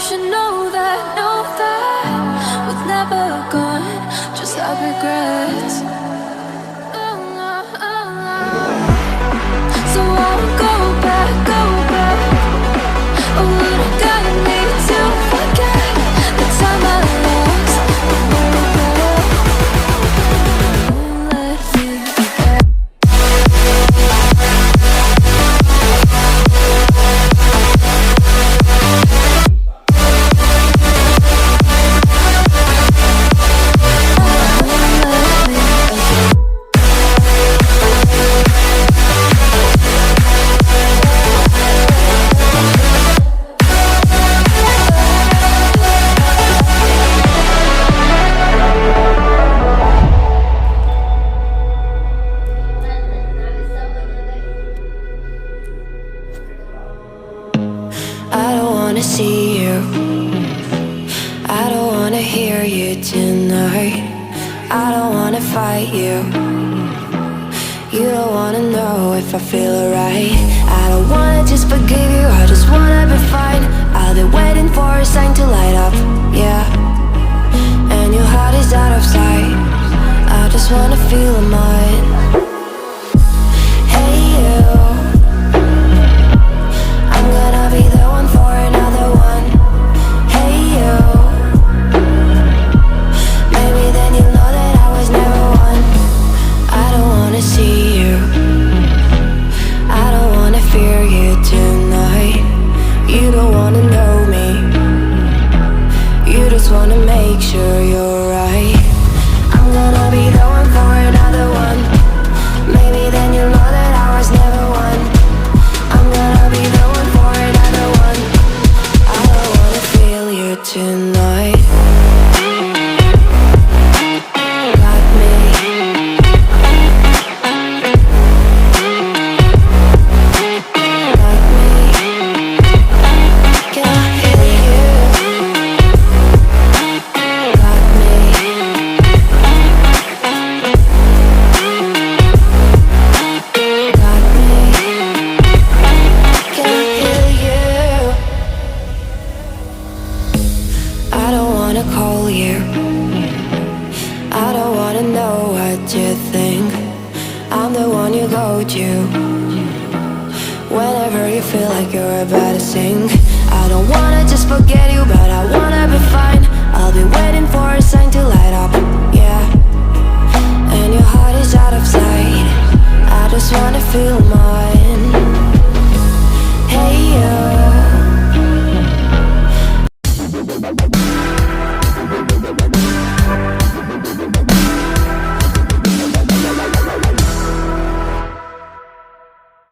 should know that was never gone, just like regrets. So I would go back. Oh, would have gotten me to forget the time I lost. Won't let me forget. I don't wanna see you, I don't wanna hear you tonight. I don't wanna fight you, you don't wanna know if I feel alright. I don't wanna just forgive you, I just wanna be fine. I've been waiting for a sign to light up, yeah. And your heart is out of sight, I just wanna feel mine. Hey you, I'm gonna be the one for another one. Hey you, maybe then you'll know that I was never one. I don't wanna see you, I don't wanna fear you tonight. You don't wanna know me, you just wanna make sure you're right. I'm gonna be the one for another one. Maybe then you'll know that I was never one. I'm gonna be the one for another one. I don't wanna feel you tonight. Got me. Got me. Can I hear you? Got me. Got me. Can I hear you? I don't wanna call you, I don't wanna know what you think. I'm the one you go to whenever you feel like you're about to sink. I don't wanna just forget you, but I wanna be fine. I'll be waiting for a sign to light up, yeah. And your heart is out of sight, I just wanna feel mine.